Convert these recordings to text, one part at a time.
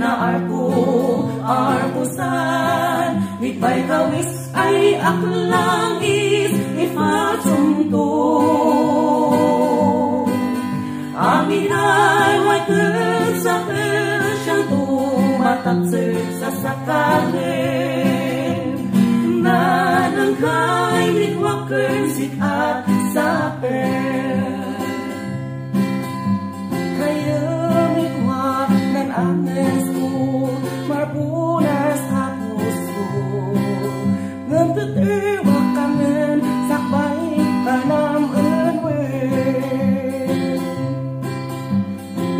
na arpusan Wipay kawis ay aklang ifatungto Amin ay may kesakin siyang tumataksit sa sakalim Nanangkay likwakan sikat sa per Kaya mitwak nan anes ko Marpunas sa puso Nagtitiwak kamin sakbay kanam unwen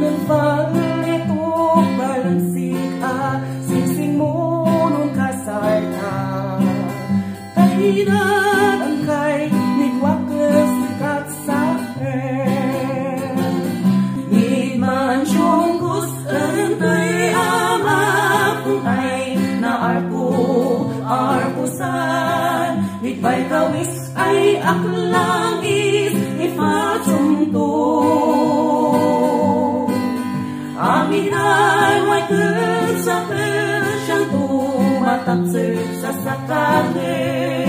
Nagpalitok balansik singsing mo nung kasarta Kahinan ang kay nigwakas sikat sa Iman siyong gusto tayo ama kung ay arpusan Wipay kawis ay aklang ifatungto Amin ay may kesakin siyang tumataksit sa sakalim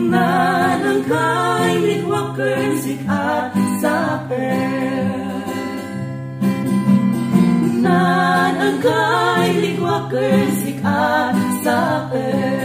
Nanangkay likwakan sikat sa per Nanangkay likwakan sikat sa per